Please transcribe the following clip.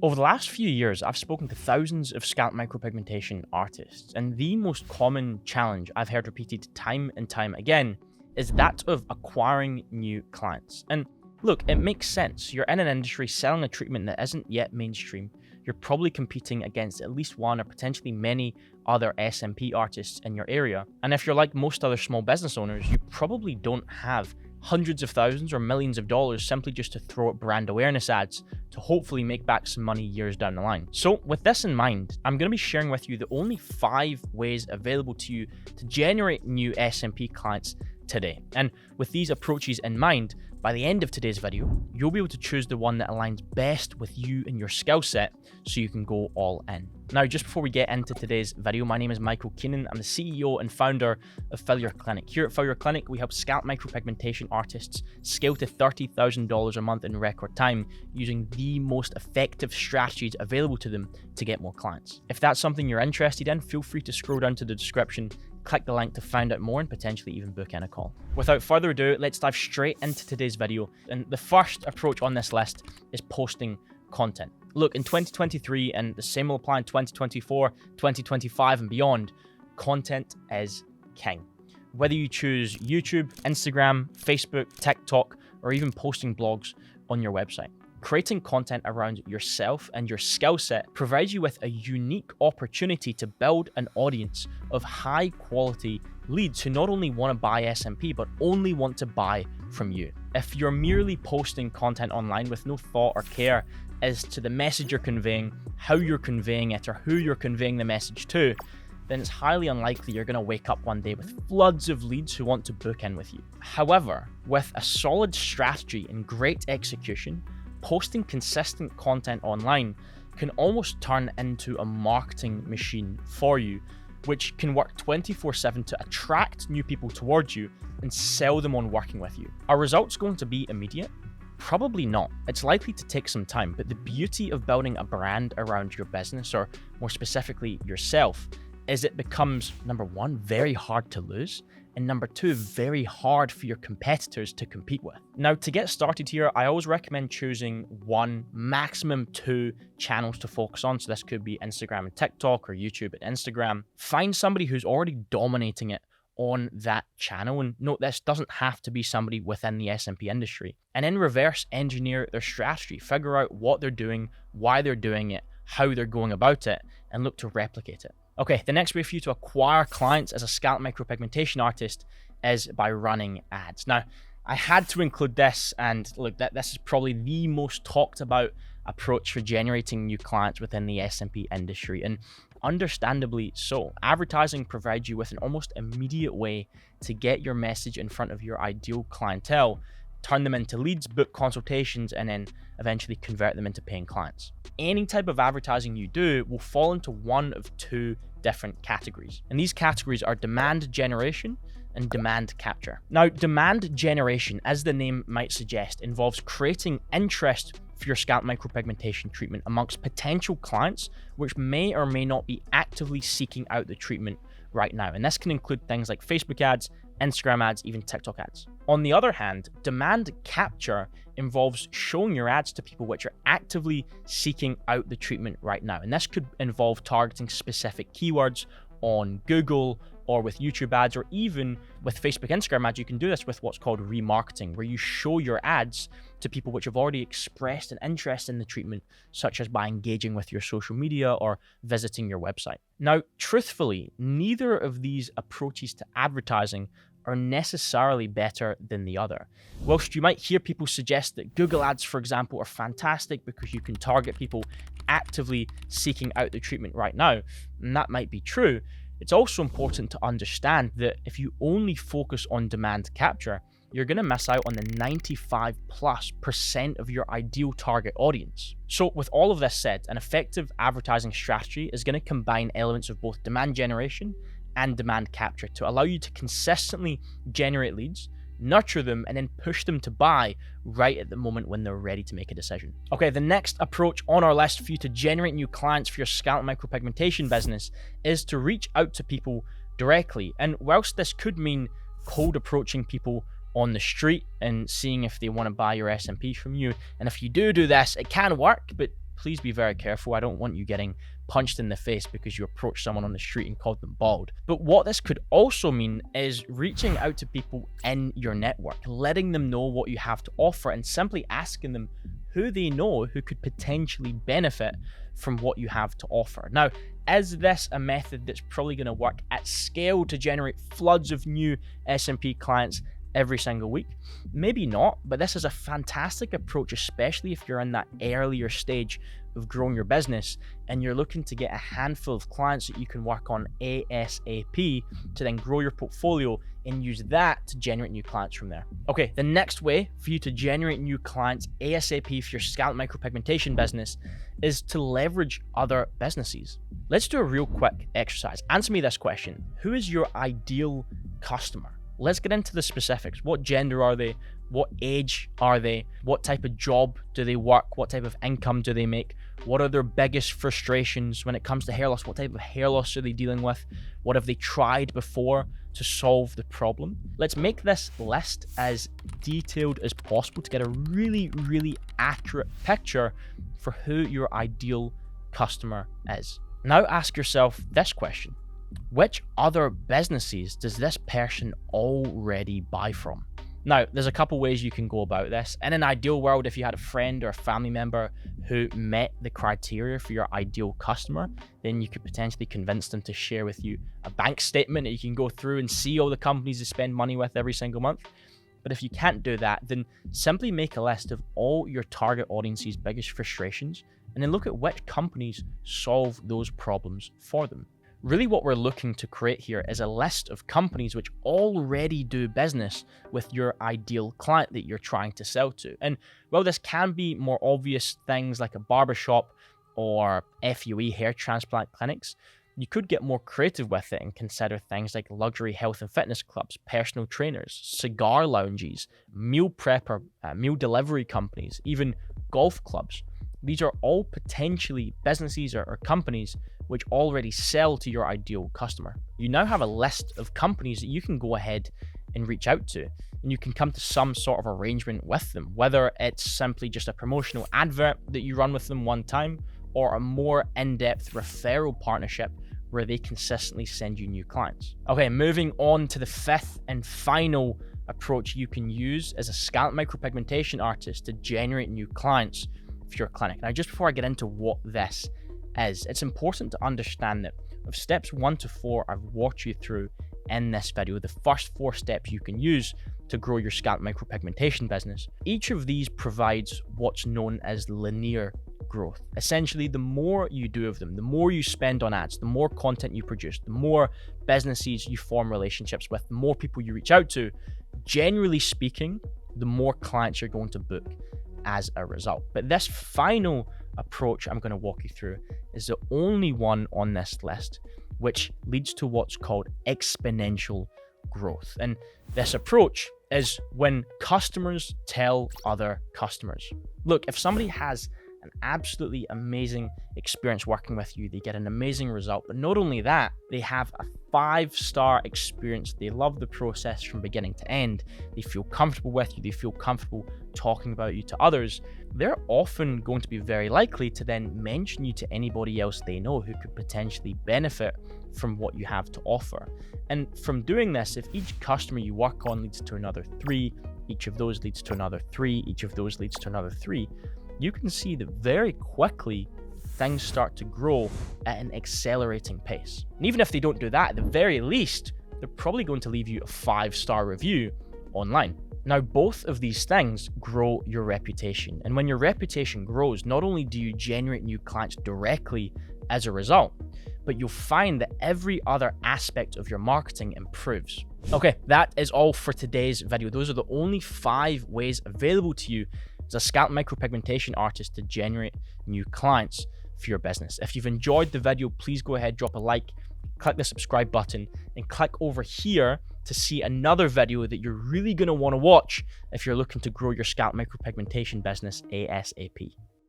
Over the last few years, I've spoken to thousands of scalp micropigmentation artists, and the most common challenge I've heard repeated time and time again is that of acquiring new clients. And look, it makes sense. You're in an industry selling a treatment that isn't yet mainstream. You're probably competing against at least one or potentially many other SMP artists in your area. And if you're like most other small business owners, you probably don't have hundreds of thousands or millions of dollars simply just to throw at brand awareness ads to hopefully make back some money years down the line. So with this in mind, I'm going to be sharing with you the only 5 ways available to you to generate new SMP clients today. And with these approaches in mind, by the end of today's video, you'll be able to choose the one that aligns best with you and your skill set so you can go all in. Now, just before we get into today's video, my name is Michael Keenan. I'm the CEO and founder of Fill Your Clinic. Here at Fill Your Clinic, we help scalp micropigmentation artists scale to $30,000 a month in record time using the most effective strategies available to them to get more clients. If that's something you're interested in, feel free to scroll down to the description, click the link to find out more and potentially even book in a call. Without further ado, let's dive straight into today's video. And the first approach on this list is posting content. Look, in 2023, and the same will apply in 2024, 2025 and beyond, content is king. Whether you choose YouTube, Instagram, Facebook, TikTok, or even posting blogs on your website, creating content around yourself and your skill set provides you with a unique opportunity to build an audience of high quality leads who not only want to buy SMP, but only want to buy from you. If you're merely posting content online with no thought or care as to the message you're conveying, how you're conveying it, or who you're conveying the message to, then it's highly unlikely you're going to wake up one day with floods of leads who want to book in with you. However, with a solid strategy and great execution, posting consistent content online can almost turn into a marketing machine for you, which can work 24/7 to attract new people towards you and sell them on working with you. Are results going to be immediate? Probably not. It's likely to take some time, but the beauty of building a brand around your business, or more specifically yourself, is it becomes, number one, very hard to lose, and number two, very hard for your competitors to compete with. Now, to get started here, I always recommend choosing 1, maximum 2 channels to focus on. So this could be Instagram and TikTok, or YouTube and Instagram. Find somebody who's already dominating it on that channel, and note this doesn't have to be somebody within the SMP industry. And then reverse engineer their strategy, figure out what they're doing, why they're doing it, how they're going about it, and look to replicate it. Okay, the next way for you to acquire clients as a scalp micropigmentation artist is by running ads. Now, I had to include this, and look, this is probably the most talked about approach for generating new clients within the SMP industry, and understandably so. Advertising provides you with an almost immediate way to get your message in front of your ideal clientele, turn them into leads, book consultations, and then eventually convert them into paying clients. Any type of advertising you do will fall into one of 2 different categories. And these categories are demand generation and demand capture. Now, demand generation, as the name might suggest, involves creating interest for your scalp micropigmentation treatment amongst potential clients, which may or may not be actively seeking out the treatment right now. And this can include things like Facebook ads, Instagram ads, even TikTok ads. On the other hand, demand capture involves showing your ads to people which are actively seeking out the treatment right now. And this could involve targeting specific keywords on Google, or with YouTube ads, or even with Facebook, Instagram ads. You can do this with what's called remarketing, where you show your ads to people which have already expressed an interest in the treatment, such as by engaging with your social media or visiting your website. Now, truthfully, neither of these approaches to advertising are necessarily better than the other. Whilst you might hear people suggest that Google ads, for example, are fantastic because you can target people actively seeking out the treatment right now, and that might be true, it's also important to understand that if you only focus on demand capture, you're going to miss out on the 95+% of your ideal target audience. So with all of this said, an effective advertising strategy is going to combine elements of both demand generation and demand capture to allow you to consistently generate leads, nurture them, and then push them to buy right at the moment when they're ready to make a decision. Okay, the next approach on our list for you to generate new clients for your scalp micropigmentation business is to reach out to people directly. And whilst this could mean cold approaching people on the street and seeing if they want to buy your SMP from you, and if you do this, it can work, but please be very careful. I don't want you getting punched in the face because you approached someone on the street and called them bald. But what this could also mean is reaching out to people in your network, letting them know what you have to offer, and simply asking them who they know who could potentially benefit from what you have to offer. Now, is this a method that's probably going to work at scale to generate floods of new S&P clients every single week? Maybe not, but this is a fantastic approach, especially if you're in that earlier stage of growing your business and you're looking to get a handful of clients that you can work on ASAP to then grow your portfolio and use that to generate new clients from there. Okay, the next way for you to generate new clients ASAP for your scalp micropigmentation business is to leverage other businesses. Let's do a real quick exercise. Answer me this question. Who is your ideal customer? Let's get into the specifics. What gender are they? What age are they? What type of job do they work? What type of income do they make? What are their biggest frustrations when it comes to hair loss? What type of hair loss are they dealing with? What have they tried before to solve the problem? Let's make this list as detailed as possible to get a really, really accurate picture for who your ideal customer is. Now ask yourself this question. Which other businesses does this person already buy from? Now, there's a couple ways you can go about this. In an ideal world, if you had a friend or a family member who met the criteria for your ideal customer, then you could potentially convince them to share with you a bank statement that you can go through and see all the companies they spend money with every single month. But if you can't do that, then simply make a list of all your target audience's biggest frustrations and then look at which companies solve those problems for them. Really what we're looking to create here is a list of companies which already do business with your ideal client that you're trying to sell to. And while this can be more obvious things like a barbershop or FUE hair transplant clinics, you could get more creative with it and consider things like luxury health and fitness clubs, personal trainers, cigar lounges, meal prepper, meal delivery companies, even golf clubs. These are all potentially businesses or companies which already sell to your ideal customer. You now have a list of companies that you can go ahead and reach out to, and you can come to some sort of arrangement with them, whether it's simply just a promotional advert that you run with them one time or a more in-depth referral partnership where they consistently send you new clients. Okay, moving on to the fifth and final approach you can use as a scalp micropigmentation artist to generate new clients for your clinic. Now, just before I get into what this is, it's important to understand that of steps 1 to 4 I've walked you through in this video, the first 4 steps you can use to grow your scalp micropigmentation business. Each of these provides what's known as linear growth. Essentially, the more you do of them, the more you spend on ads, the more content you produce, the more businesses you form relationships with, the more people you reach out to, generally speaking, the more clients you're going to book as a result. But this final approach I'm going to walk you through is the only one on this list which leads to what's called exponential growth. And this approach is when customers tell other customers. Look, if somebody has an absolutely amazing experience working with you, they get an amazing result, but not only that, they have a 5-star experience. They love the process from beginning to end. They feel comfortable with you. They feel comfortable talking about you to others. They're often going to be very likely to then mention you to anybody else they know who could potentially benefit from what you have to offer. And from doing this, if each customer you work on leads to another 3, each of those leads to another 3, each of those leads to another 3, you can see that very quickly things start to grow at an accelerating pace. And even if they don't do that, at the very least, they're probably going to leave you a 5-star review online. Now, both of these things grow your reputation. And when your reputation grows, not only do you generate new clients directly as a result, but you'll find that every other aspect of your marketing improves. Okay, that is all for today's video. Those are the only 5 ways available to you as a scalp micropigmentation artist to generate new clients for your business. If you've enjoyed the video, please go ahead, drop a like, click the subscribe button, and click over here to see another video that you're really going to want to watch if you're looking to grow your scalp micropigmentation business ASAP.